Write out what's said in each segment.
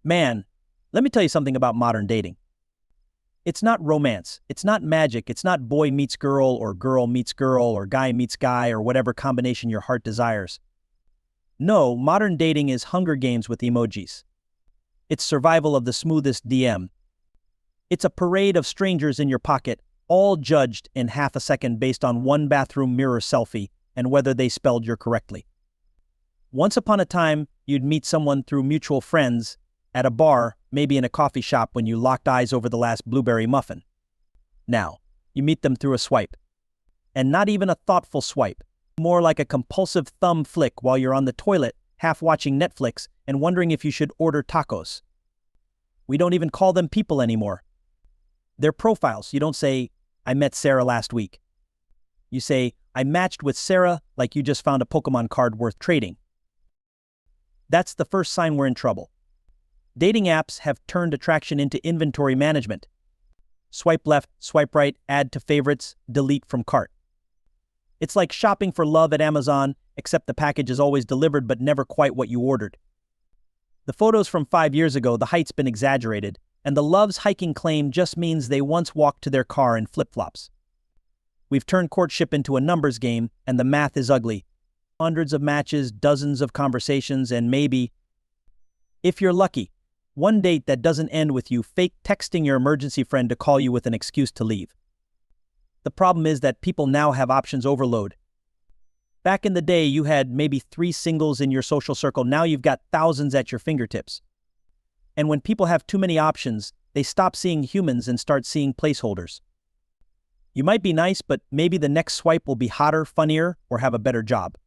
Man, let me tell you something about modern dating. It's not romance, it's not magic, it's not boy meets girl meets girl or guy meets guy or whatever combination your heart desires. No, modern dating is Hunger Games with emojis. It's survival of the smoothest DM. It's a parade of strangers in your pocket, all judged in half a second based on one bathroom mirror selfie and whether they spelled your correctly. Once upon a time, you'd meet someone through mutual friends, at a bar, maybe in a coffee shop when you locked eyes over the last blueberry muffin. Now, you meet them through a swipe. And not even a thoughtful swipe, more like a compulsive thumb flick while you're on the toilet, half watching Netflix and wondering if you should order tacos. We don't even call them people anymore. They're profiles. You don't say, "I met Sarah last week." You say, "I matched with Sarah," like you just found a Pokemon card worth trading. That's the first sign we're in trouble. Dating apps have turned attraction into inventory management. Swipe left, swipe right, add to favorites, delete from cart. It's like shopping for love at Amazon, except the package is always delivered but never quite what you ordered. The photos from 5 years ago, the height's been exaggerated, and the love's hiking claim just means they once walked to their car in flip-flops. We've turned courtship into a numbers game, and the math is ugly. Hundreds of matches, dozens of conversations, and maybe, if you're lucky, one date that doesn't end with you fake texting your emergency friend to call you with an excuse to leave. The problem is that people now have options overload. Back in the day, you had maybe 3 singles in your social circle. Now you've got thousands at your fingertips. And when people have too many options, they stop seeing humans and start seeing placeholders. You might be nice, but maybe the next swipe will be hotter, funnier, or have a better job.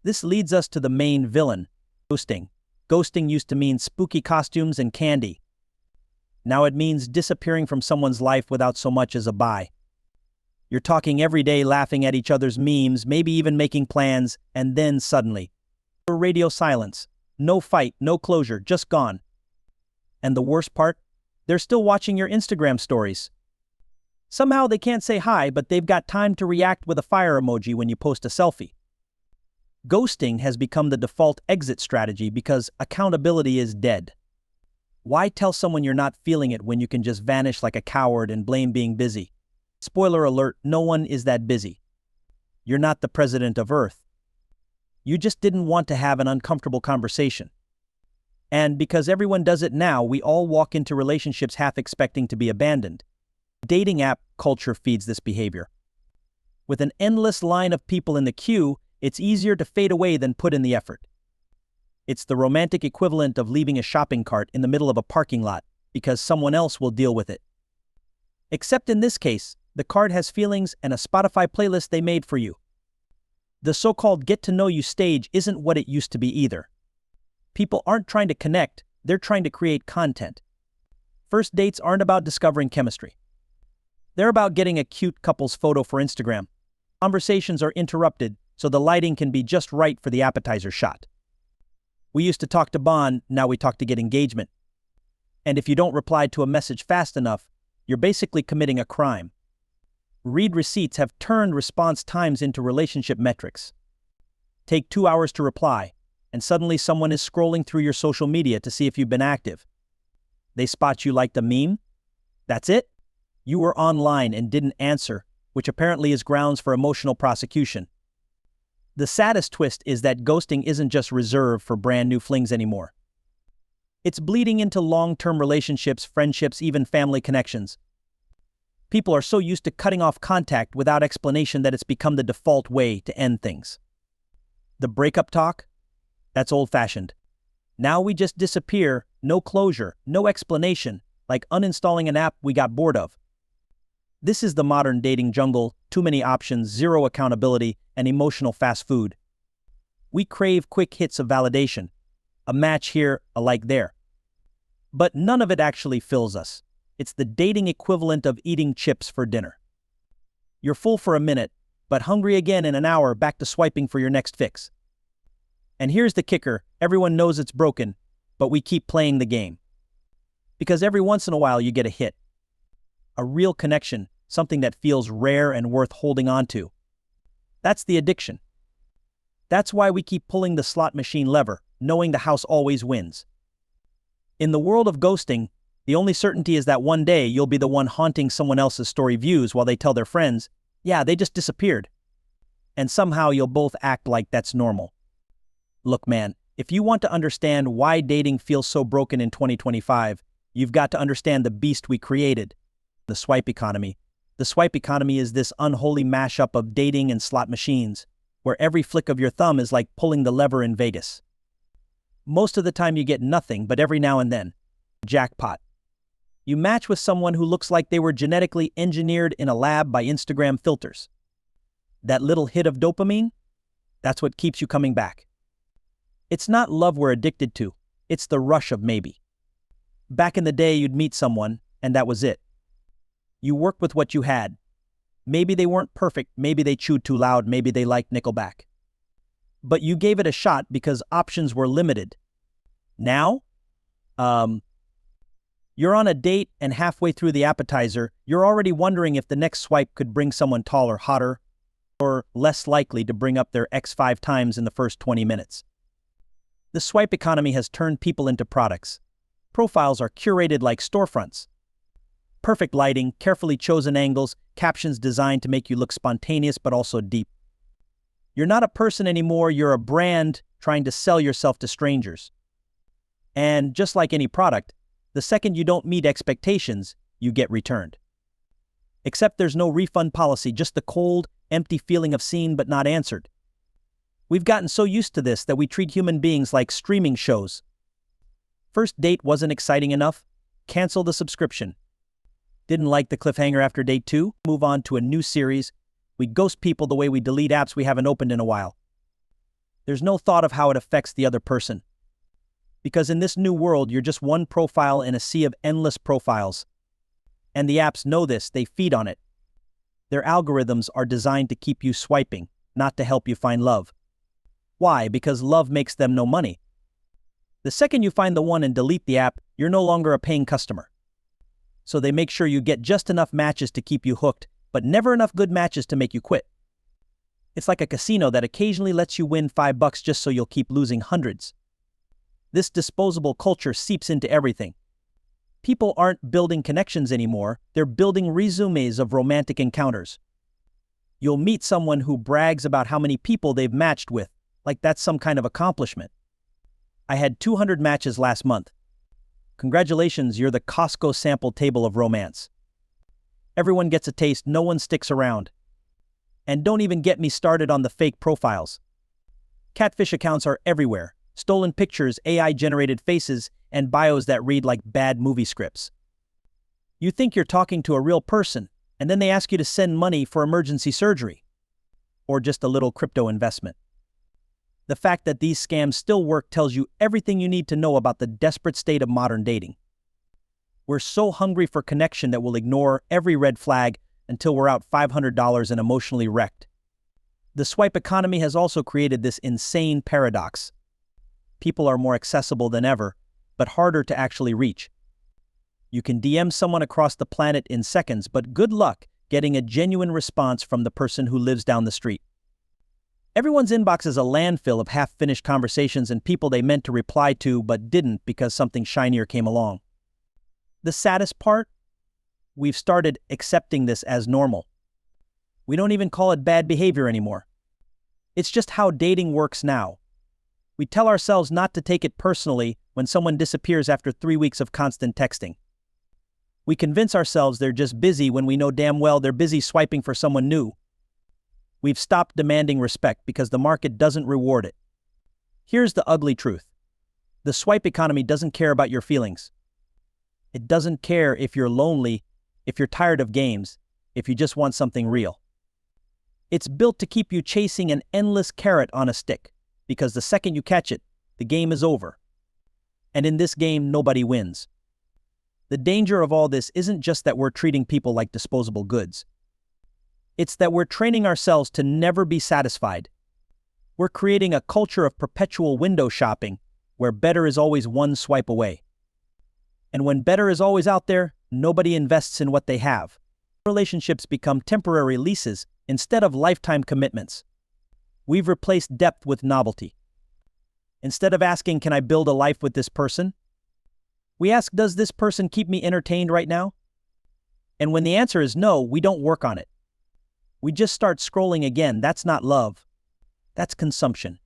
This leads us to the main villain, ghosting. Ghosting used to mean spooky costumes and candy. Now it means disappearing from someone's life without so much as a bye. You're talking every day, laughing at each other's memes, maybe even making plans, and then suddenly, radio silence. No fight, no closure, just gone. And the worst part? They're still watching your Instagram stories. Somehow they can't say hi, but they've got time to react with a fire emoji when you post a selfie. Ghosting has become the default exit strategy because accountability is dead. Why tell someone you're not feeling it when you can just vanish like a coward and blame being busy? Spoiler alert, no one is that busy. You're not the president of Earth. You just didn't want to have an uncomfortable conversation. And because everyone does it now, we all walk into relationships half expecting to be abandoned. Dating app culture feeds this behavior. With an endless line of people in the queue, it's easier to fade away than put in the effort. It's the romantic equivalent of leaving a shopping cart in the middle of a parking lot because someone else will deal with it. Except in this case, the card has feelings and a Spotify playlist they made for you. The so-called get-to-know-you stage isn't what it used to be either. People aren't trying to connect, they're trying to create content. First dates aren't about discovering chemistry. They're about getting a cute couple's photo for Instagram. Conversations are interrupted, so the lighting can be just right for the appetizer shot. We used to talk to bond, now we talk to get engagement. And if you don't reply to a message fast enough, you're basically committing a crime. Read receipts have turned response times into relationship metrics. Take 2 hours to reply, and suddenly someone is scrolling through your social media to see if you've been active. They spot you liked a meme? That's it? You were online and didn't answer, which apparently is grounds for emotional prosecution. The saddest twist is that ghosting isn't just reserved for brand new flings anymore. It's bleeding into long-term relationships, friendships, even family connections. People are so used to cutting off contact without explanation that it's become the default way to end things. The breakup talk? That's old-fashioned. Now we just disappear, no closure, no explanation, like uninstalling an app we got bored of. This is the modern dating jungle, too many options, zero accountability, and emotional fast food. We crave quick hits of validation, a match here, a like there. But none of it actually fills us. It's the dating equivalent of eating chips for dinner. You're full for a minute, but hungry again in an hour, back to swiping for your next fix. And here's the kicker, everyone knows it's broken, but we keep playing the game. Because every once in a while you get a hit. A real connection, something that feels rare and worth holding on to. That's the addiction. That's why we keep pulling the slot machine lever, knowing the house always wins. In the world of ghosting, the only certainty is that one day you'll be the one haunting someone else's story views while they tell their friends, yeah, they just disappeared. And somehow you'll both act like that's normal. Look, man, if you want to understand why dating feels so broken in 2025, you've got to understand the beast we created, the swipe economy. The swipe economy is this unholy mashup of dating and slot machines, where every flick of your thumb is like pulling the lever in Vegas. Most of the time you get nothing, but every now and then, jackpot. You match with someone who looks like they were genetically engineered in a lab by Instagram filters. That little hit of dopamine, that's what keeps you coming back. It's not love we're addicted to, it's the rush of maybe. Back in the day, you'd meet someone, and that was it. You worked with what you had. Maybe they weren't perfect, maybe they chewed too loud, maybe they liked Nickelback. But you gave it a shot because options were limited. Now, you're on a date and halfway through the appetizer, you're already wondering if the next swipe could bring someone taller, hotter, or less likely to bring up their ex 5 times in the first 20 minutes. The swipe economy has turned people into products. Profiles are curated like storefronts. Perfect lighting, carefully chosen angles, captions designed to make you look spontaneous but also deep. You're not a person anymore, you're a brand trying to sell yourself to strangers. And just like any product, the second you don't meet expectations, you get returned. Except there's no refund policy, just the cold, empty feeling of seen but not answered. We've gotten so used to this that we treat human beings like streaming shows. First date wasn't exciting enough? Cancel the subscription. Didn't like the cliffhanger after date 2? Move on to a new series. We ghost people the way we delete apps we haven't opened in a while. There's no thought of how it affects the other person. Because in this new world, you're just one profile in a sea of endless profiles. And the apps know this, they feed on it. Their algorithms are designed to keep you swiping, not to help you find love. Why? Because love makes them no money. The second you find the one and delete the app, you're no longer a paying customer. So they make sure you get just enough matches to keep you hooked, but never enough good matches to make you quit. It's like a casino that occasionally lets you win $5 just so you'll keep losing hundreds. This disposable culture seeps into everything. People aren't building connections anymore, they're building resumes of romantic encounters. You'll meet someone who brags about how many people they've matched with, like that's some kind of accomplishment. I had 200 matches last month. Congratulations, you're the Costco sample table of romance. Everyone gets a taste, no one sticks around. And don't even get me started on the fake profiles. Catfish accounts are everywhere. Stolen pictures, AI-generated faces, and bios that read like bad movie scripts. You think you're talking to a real person, and then they ask you to send money for emergency surgery. Or just a little crypto investment. The fact that these scams still work tells you everything you need to know about the desperate state of modern dating. We're so hungry for connection that we'll ignore every red flag until we're out $500 and emotionally wrecked. The swipe economy has also created this insane paradox. People are more accessible than ever, but harder to actually reach. You can DM someone across the planet in seconds, but good luck getting a genuine response from the person who lives down the street. Everyone's inbox is a landfill of half-finished conversations and people they meant to reply to but didn't because something shinier came along. The saddest part? We've started accepting this as normal. We don't even call it bad behavior anymore. It's just how dating works now. We tell ourselves not to take it personally when someone disappears after 3 weeks of constant texting. We convince ourselves they're just busy when we know damn well they're busy swiping for someone new. We've stopped demanding respect because the market doesn't reward it. Here's the ugly truth. The swipe economy doesn't care about your feelings. It doesn't care if you're lonely, if you're tired of games, if you just want something real. It's built to keep you chasing an endless carrot on a stick, because the second you catch it, the game is over. And in this game, nobody wins. The danger of all this isn't just that we're treating people like disposable goods. It's that we're training ourselves to never be satisfied. We're creating a culture of perpetual window shopping, where better is always one swipe away. And when better is always out there, nobody invests in what they have. Relationships become temporary leases instead of lifetime commitments. We've replaced depth with novelty. Instead of asking, can I build a life with this person? We ask, does this person keep me entertained right now? And when the answer is no, we don't work on it. We just start scrolling again. That's not love. That's consumption.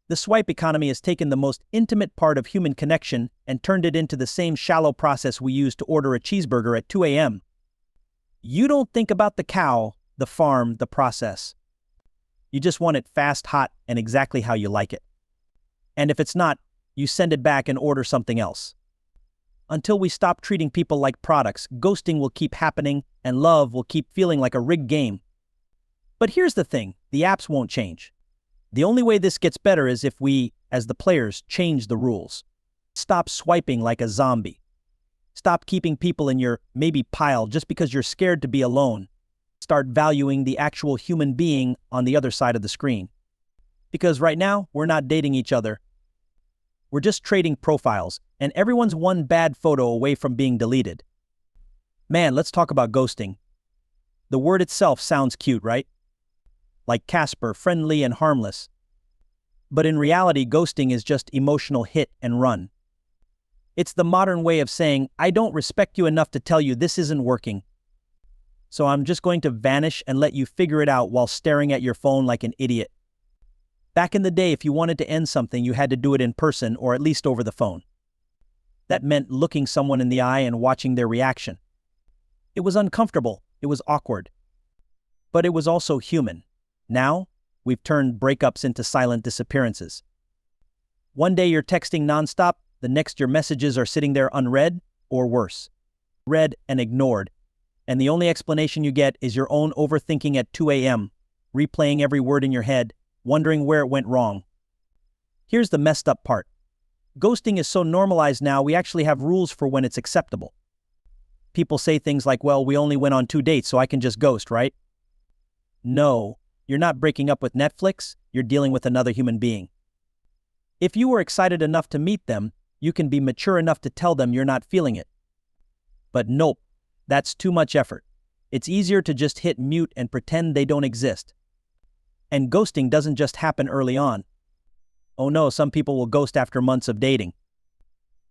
The swipe economy has taken the most intimate part of human connection and turned it into the same shallow process we use to order a cheeseburger at 2 a.m. You don't think about the cow, the farm, the process. You just want it fast, hot, and exactly how you like it. And if it's not, you send it back and order something else. Until we stop treating people like products, ghosting will keep happening and love will keep feeling like a rigged game. But here's the thing, the apps won't change. The only way this gets better is if we, as the players, change the rules. Stop swiping like a zombie. Stop keeping people in your maybe pile just because you're scared to be alone. Start valuing the actual human being on the other side of the screen. Because right now, we're not dating each other. We're just trading profiles, and everyone's one bad photo away from being deleted. Man, let's talk about ghosting. The word itself sounds cute, right? Like Casper, friendly and harmless. But in reality, ghosting is just emotional hit and run. It's the modern way of saying, I don't respect you enough to tell you this isn't working. So I'm just going to vanish and let you figure it out while staring at your phone like an idiot. Back in the day, if you wanted to end something, you had to do it in person or at least over the phone. That meant looking someone in the eye and watching their reaction. It was uncomfortable, it was awkward. But it was also human. Now, we've turned breakups into silent disappearances. One day you're texting nonstop, the next your messages are sitting there unread, or worse, read and ignored. And the only explanation you get is your own overthinking at 2 a.m., replaying every word in your head, wondering where it went wrong. Here's the messed up part. Ghosting is so normalized now, we actually have rules for when it's acceptable. People say things like, well, we only went on 2 dates, so I can just ghost, right? No, you're not breaking up with Netflix, you're dealing with another human being. If you were excited enough to meet them, you can be mature enough to tell them you're not feeling it. But nope, that's too much effort. It's easier to just hit mute and pretend they don't exist. And ghosting doesn't just happen early on. Oh no, some people will ghost after months of dating.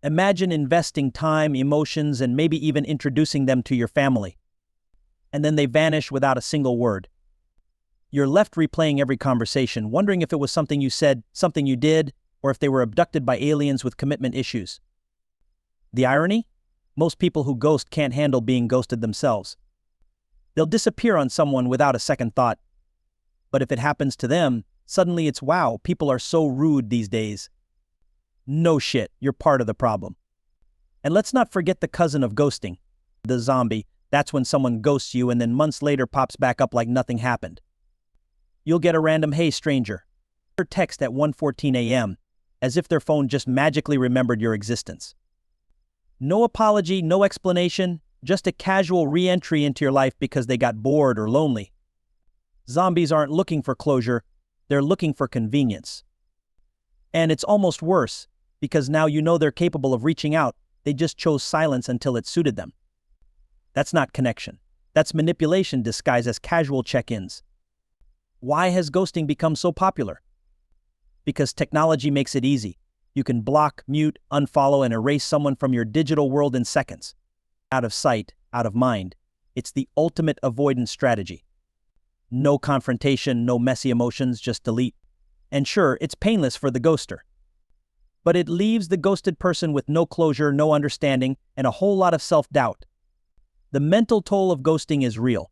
Imagine investing time, emotions, and maybe even introducing them to your family. And then they vanish without a single word. You're left replaying every conversation, wondering if it was something you said, something you did, or if they were abducted by aliens with commitment issues. The irony? Most people who ghost can't handle being ghosted themselves. They'll disappear on someone without a second thought. But if it happens to them, suddenly it's wow, people are so rude these days. No shit, you're part of the problem. And let's not forget the cousin of ghosting, the zombie. That's when someone ghosts you and then months later pops back up like nothing happened. You'll get a random "Hey stranger" or text at 1:14 a.m., as if their phone just magically remembered your existence. No apology, no explanation, just a casual re-entry into your life because they got bored or lonely. Zombies aren't looking for closure, they're looking for convenience. And it's almost worse, because now you know they're capable of reaching out, they just chose silence until it suited them. That's not connection. That's manipulation disguised as casual check-ins. Why has ghosting become so popular? Because technology makes it easy. You can block, mute, unfollow, and erase someone from your digital world in seconds. Out of sight, out of mind. It's the ultimate avoidance strategy. No confrontation, no messy emotions, just delete. And sure, it's painless for the ghoster. But it leaves the ghosted person with no closure, no understanding, and a whole lot of self-doubt. The mental toll of ghosting is real.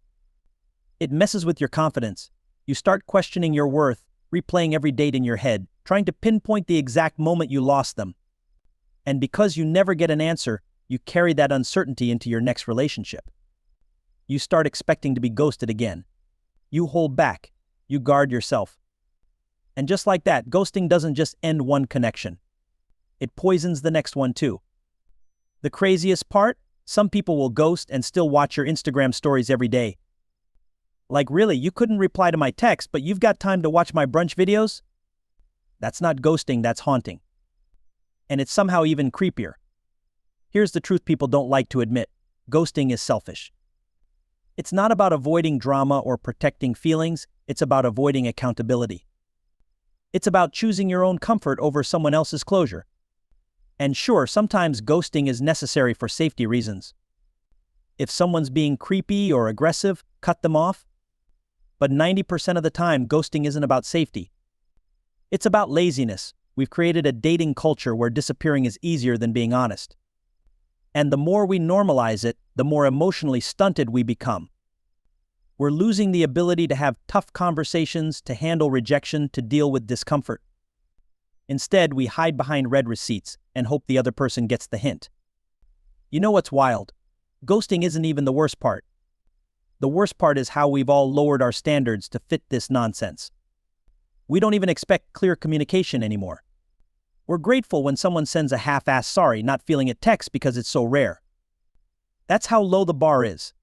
It messes with your confidence. You start questioning your worth, replaying every date in your head, trying to pinpoint the exact moment you lost them. And because you never get an answer, you carry that uncertainty into your next relationship. You start expecting to be ghosted again. You hold back. You guard yourself. And just like that, ghosting doesn't just end one connection. It poisons the next one too. The craziest part? Some people will ghost and still watch your Instagram stories every day. Like, really, you couldn't reply to my text, but you've got time to watch my brunch videos? That's not ghosting, that's haunting. And it's somehow even creepier. Here's the truth people don't like to admit. Ghosting is selfish. It's not about avoiding drama or protecting feelings, it's about avoiding accountability. It's about choosing your own comfort over someone else's closure. And sure, sometimes ghosting is necessary for safety reasons. If someone's being creepy or aggressive, cut them off. But 90% of the time, ghosting isn't about safety. It's about laziness. We've created a dating culture where disappearing is easier than being honest. And the more we normalize it, the more emotionally stunted we become. We're losing the ability to have tough conversations, to handle rejection, to deal with discomfort. Instead, we hide behind read receipts and hope the other person gets the hint. You know what's wild? Ghosting isn't even the worst part. The worst part is how we've all lowered our standards to fit this nonsense. We don't even expect clear communication anymore. We're grateful when someone sends a half-assed sorry, not feeling it text because it's so rare. That's how low the bar is.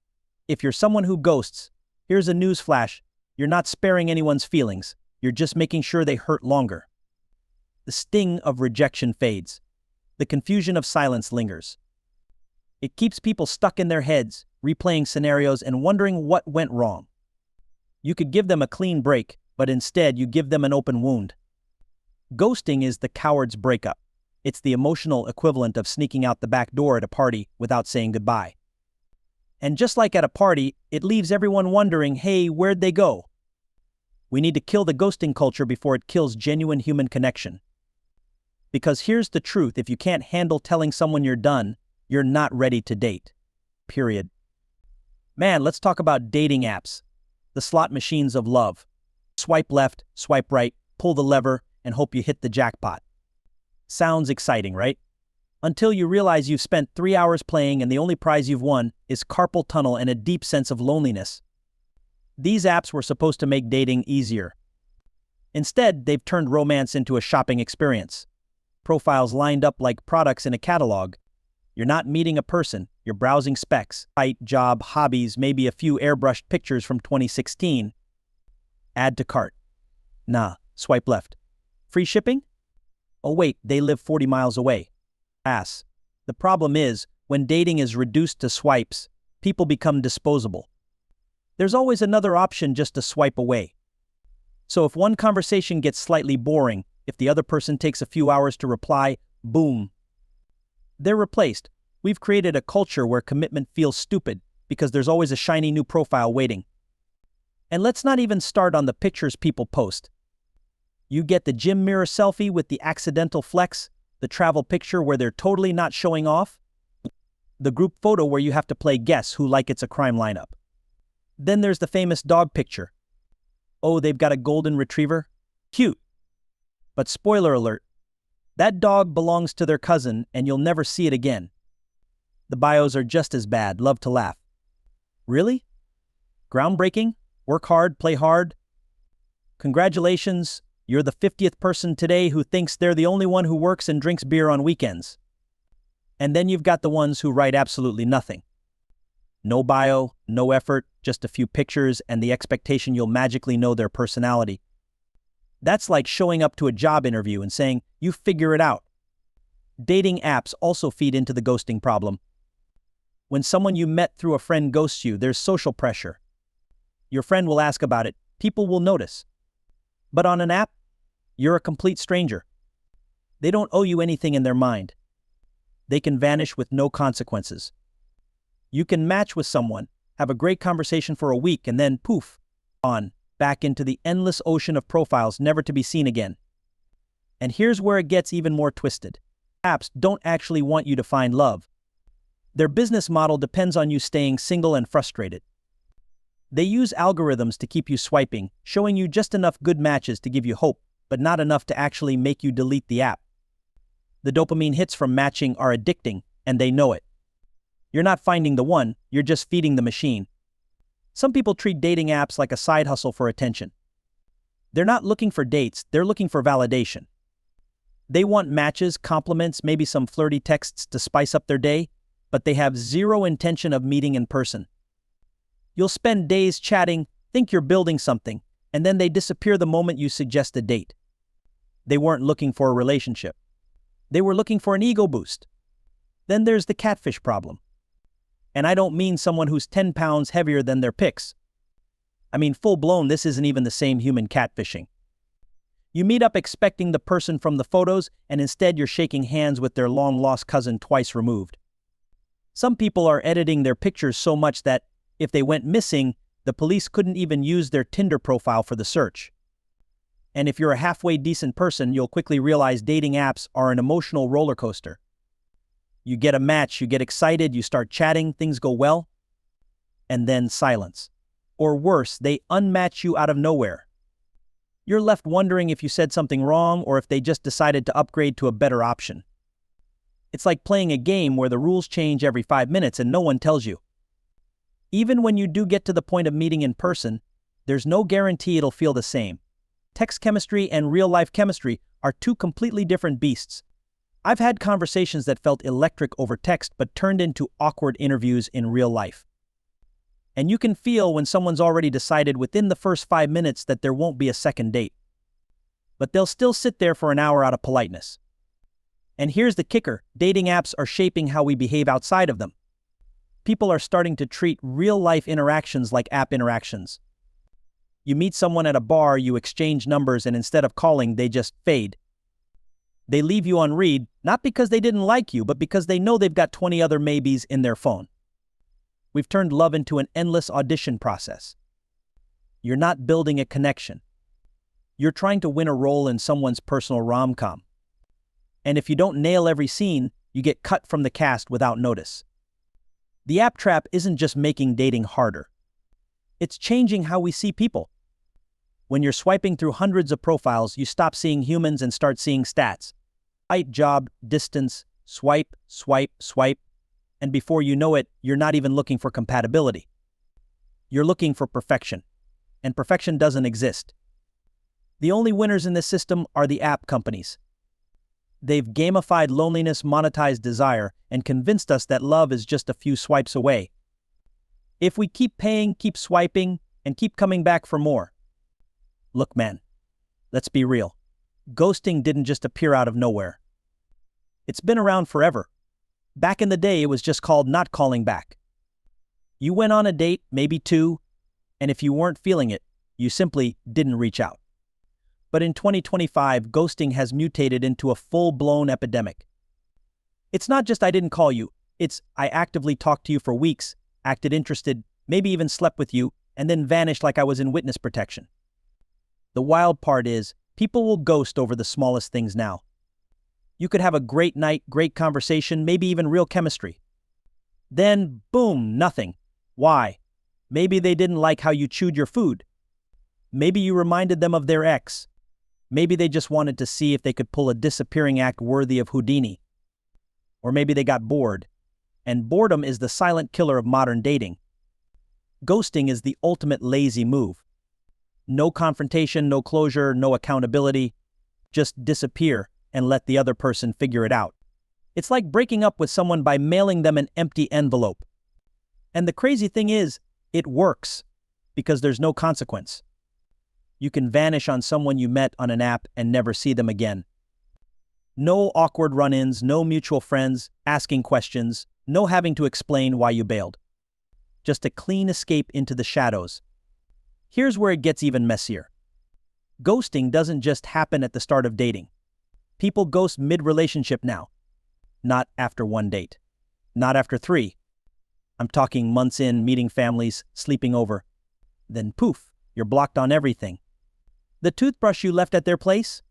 If you're someone who ghosts, here's a news flash: you're not sparing anyone's feelings, you're just making sure they hurt longer. The sting of rejection fades. The confusion of silence lingers. It keeps people stuck in their heads, replaying scenarios and wondering what went wrong. You could give them a clean break, but instead you give them an open wound. Ghosting is the coward's breakup. It's the emotional equivalent of sneaking out the back door at a party without saying goodbye. And just like at a party, it leaves everyone wondering, hey, where'd they go? We need to kill the ghosting culture before it kills genuine human connection. Because here's the truth: if you can't handle telling someone you're done, you're not ready to date. Period. Man, let's talk about dating apps. The slot machines of love. Swipe left, swipe right, pull the lever, and hope you hit the jackpot. Sounds exciting, right? Until you realize you've spent 3 hours playing and the only prize you've won is carpal tunnel and a deep sense of loneliness. These apps were supposed to make dating easier. Instead, they've turned romance into a shopping experience. Profiles lined up like products in a catalog. You're not meeting a person, you're browsing specs, height, job, hobbies, maybe a few airbrushed pictures from 2016. Add to cart. Nah, swipe left. Free shipping? Oh wait, they live 40 miles away. Ass. The problem is, when dating is reduced to swipes, people become disposable. There's always another option just to swipe away. So if one conversation gets slightly boring, if the other person takes a few hours to reply, boom. They're replaced. We've created a culture where commitment feels stupid because there's always a shiny new profile waiting. And let's not even start on the pictures people post. You get the gym mirror selfie with the accidental flex, the travel picture where they're totally not showing off, the group photo where you have to play guess who like it's a crime lineup. Then there's the famous dog picture. Oh, they've got a golden retriever? Cute. But spoiler alert, that dog belongs to their cousin and you'll never see it again. The bios are just as bad, love to laugh. Really? Groundbreaking? Work hard, play hard? Congratulations, you're the 50th person today who thinks they're the only one who works and drinks beer on weekends. And then you've got the ones who write absolutely nothing. No bio, no effort, just a few pictures and the expectation you'll magically know their personality. That's like showing up to a job interview and saying, you figure it out. Dating apps also feed into the ghosting problem. When someone you met through a friend ghosts you, there's social pressure. Your friend will ask about it, people will notice. But on an app, you're a complete stranger. They don't owe you anything in their mind. They can vanish with no consequences. You can match with someone, have a great conversation for a week, and then poof, on, back into the endless ocean of profiles never to be seen again. And here's where it gets even more twisted. Apps don't actually want you to find love. Their business model depends on you staying single and frustrated. They use algorithms to keep you swiping, showing you just enough good matches to give you hope, but not enough to actually make you delete the app. The dopamine hits from matching are addicting, and they know it. You're not finding the one, you're just feeding the machine. Some people treat dating apps like a side hustle for attention. They're not looking for dates, they're looking for validation. They want matches, compliments, maybe some flirty texts to spice up their day, but they have zero intention of meeting in person. You'll spend days chatting, think you're building something, and then they disappear the moment you suggest a date. They weren't looking for a relationship. They were looking for an ego boost. Then there's the catfish problem. And I don't mean someone who's 10 pounds heavier than their pics. I mean full-blown, this isn't even the same human catfishing. You meet up expecting the person from the photos, and instead you're shaking hands with their long-lost cousin twice removed. Some people are editing their pictures so much that, if they went missing, the police couldn't even use their Tinder profile for the search. And if you're a halfway decent person, you'll quickly realize dating apps are an emotional roller coaster. You get a match, you get excited, you start chatting, things go well, and then silence. Or worse, they unmatch you out of nowhere. You're left wondering if you said something wrong or if they just decided to upgrade to a better option. It's like playing a game where the rules change every 5 minutes and no one tells you. Even when you do get to the point of meeting in person, there's no guarantee it'll feel the same. Text chemistry and real-life chemistry are two completely different beasts. I've had conversations that felt electric over text but turned into awkward interviews in real life. And you can feel when someone's already decided within the first 5 minutes that there won't be a second date. But they'll still sit there for an hour out of politeness. And here's the kicker, dating apps are shaping how we behave outside of them. People are starting to treat real-life interactions like app interactions. You meet someone at a bar, you exchange numbers, and instead of calling, they just fade. They leave you on read, not because they didn't like you, but because they know they've got 20 other maybes in their phone. We've turned love into an endless audition process. You're not building a connection. You're trying to win a role in someone's personal rom-com. And if you don't nail every scene, you get cut from the cast without notice. The app trap isn't just making dating harder. It's changing how we see people. When you're swiping through hundreds of profiles, you stop seeing humans and start seeing stats. Height, job, distance, swipe, swipe, swipe. And before you know it, you're not even looking for compatibility. You're looking for perfection. And perfection doesn't exist. The only winners in this system are the app companies. They've gamified loneliness, monetized desire, and convinced us that love is just a few swipes away. If we keep paying, keep swiping, and keep coming back for more. Look, man, let's be real. Ghosting didn't just appear out of nowhere. It's been around forever. Back in the day, it was just called not calling back. You went on a date, maybe 2, and if you weren't feeling it, you simply didn't reach out. But in 2025, ghosting has mutated into a full-blown epidemic. It's not just I didn't call you, it's I actively talked to you for weeks, acted interested, maybe even slept with you, and then vanished like I was in witness protection. The wild part is, people will ghost over the smallest things now. You could have a great night, great conversation, maybe even real chemistry. Then, boom, nothing. Why? Maybe they didn't like how you chewed your food. Maybe you reminded them of their ex. Maybe they just wanted to see if they could pull a disappearing act worthy of Houdini. Or maybe they got bored. And boredom is the silent killer of modern dating. Ghosting is the ultimate lazy move. No confrontation, no closure, no accountability. Just disappear and let the other person figure it out. It's like breaking up with someone by mailing them an empty envelope. And the crazy thing is, it works, because there's no consequence. You can vanish on someone you met on an app and never see them again. No awkward run-ins, no mutual friends, asking questions, no having to explain why you bailed. Just a clean escape into the shadows. Here's where it gets even messier. Ghosting doesn't just happen at the start of dating. People ghost mid-relationship now. Not after 1 date. Not after 3. I'm talking months in, meeting families, sleeping over. Then poof, you're blocked on everything. The toothbrush you left at their place?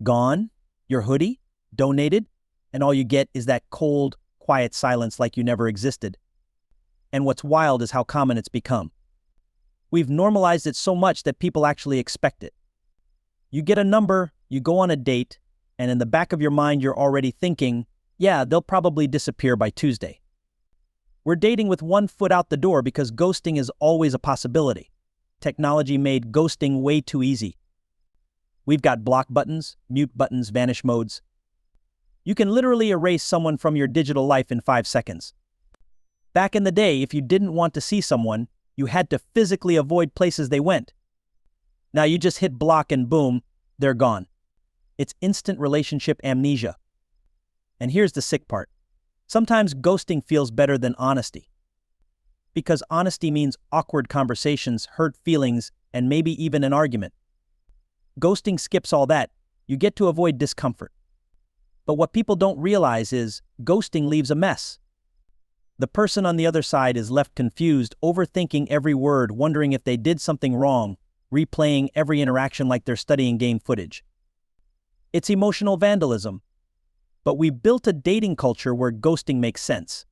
Gone. Your hoodie? Donated. And all you get is that cold, quiet silence like you never existed. And what's wild is how common it's become. We've normalized it so much that people actually expect it. You get a number, you go on a date, and in the back of your mind you're already thinking, yeah, they'll probably disappear by Tuesday. We're dating with 1 foot out the door because ghosting is always a possibility. Technology made ghosting way too easy. We've got block buttons, mute buttons, vanish modes. You can literally erase someone from your digital life in 5 seconds. Back in the day, if you didn't want to see someone, you had to physically avoid places they went. Now you just hit block and boom, they're gone. It's instant relationship amnesia. And here's the sick part. Sometimes ghosting feels better than honesty. Because honesty means awkward conversations, hurt feelings, and maybe even an argument. Ghosting skips all that. You get to avoid discomfort. But what people don't realize is ghosting leaves a mess. The person on the other side is left confused, overthinking every word, wondering if they did something wrong, replaying every interaction like they're studying game footage. It's emotional vandalism. But we've built a dating culture where ghosting makes sense.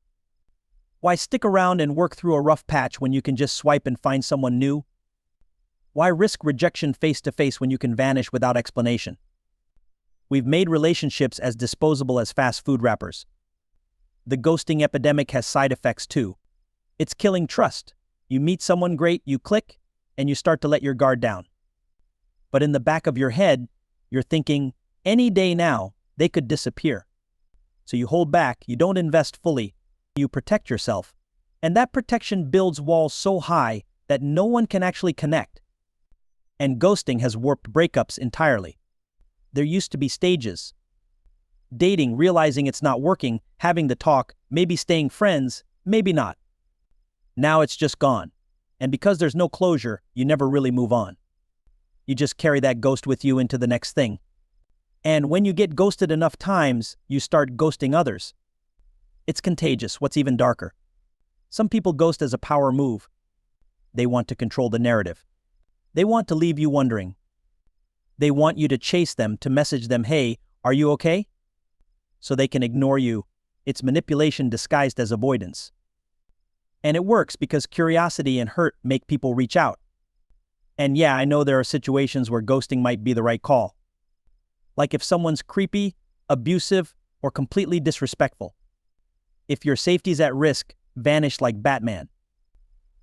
Why stick around and work through a rough patch when you can just swipe and find someone new? Why risk rejection face-to-face when you can vanish without explanation? We've made relationships as disposable as fast food wrappers. The ghosting epidemic has side effects too. It's killing trust. You meet someone great, you click, and you start to let your guard down. But in the back of your head, you're thinking, any day now, they could disappear. So you hold back, you don't invest fully, you protect yourself. And that protection builds walls so high that no one can actually connect. And ghosting has warped breakups entirely. There used to be stages. Dating, realizing it's not working, having the talk, maybe staying friends, maybe not. Now it's just gone. And because there's no closure, you never really move on. You just carry that ghost with you into the next thing. And when you get ghosted enough times, you start ghosting others. It's contagious. What's even darker? Some people ghost as a power move. They want to control the narrative. They want to leave you wondering. They want you to chase them, to message them, hey, are you okay? So they can ignore you. It's manipulation disguised as avoidance. And it works because curiosity and hurt make people reach out. And yeah, I know there are situations where ghosting might be the right call. Like if someone's creepy, abusive, or completely disrespectful. If your safety's at risk, vanish like Batman.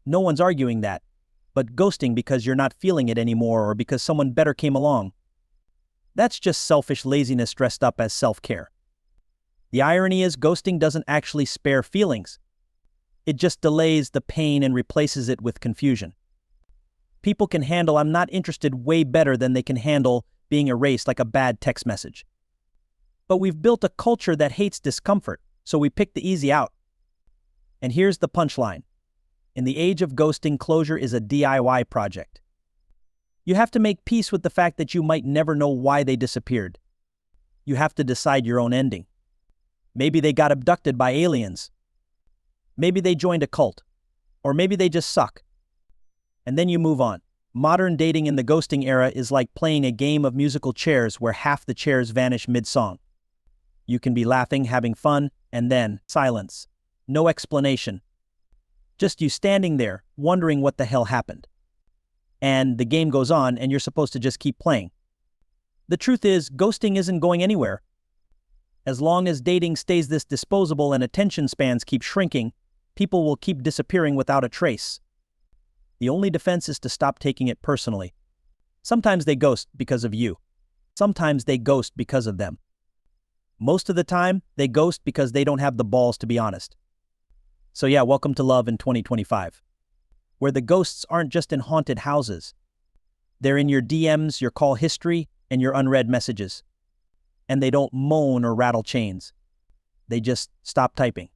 No one's arguing that. But ghosting because you're not feeling it anymore or because someone better came along. That's just selfish laziness dressed up as self-care. The irony is ghosting doesn't actually spare feelings. It just delays the pain and replaces it with confusion. People can handle I'm not interested way better than they can handle being erased like a bad text message. But we've built a culture that hates discomfort, so we pick the easy out. And here's the punchline. In the age of ghosting, closure is a DIY project. You have to make peace with the fact that you might never know why they disappeared. You have to decide your own ending. Maybe they got abducted by aliens. Maybe they joined a cult. Or maybe they just suck. And then you move on. Modern dating in the ghosting era is like playing a game of musical chairs where half the chairs vanish mid-song. You can be laughing, having fun, and then silence. No explanation. Just you standing there, wondering what the hell happened. And the game goes on, and you're supposed to just keep playing. The truth is, ghosting isn't going anywhere. As long as dating stays this disposable and attention spans keep shrinking, people will keep disappearing without a trace. The only defense is to stop taking it personally. Sometimes they ghost because of you. Sometimes they ghost because of them. Most of the time, they ghost because they don't have the balls to be honest. So yeah, welcome to love in 2025, where the ghosts aren't just in haunted houses. They're in your DMs, your call history, and your unread messages. And they don't moan or rattle chains. They just stop typing.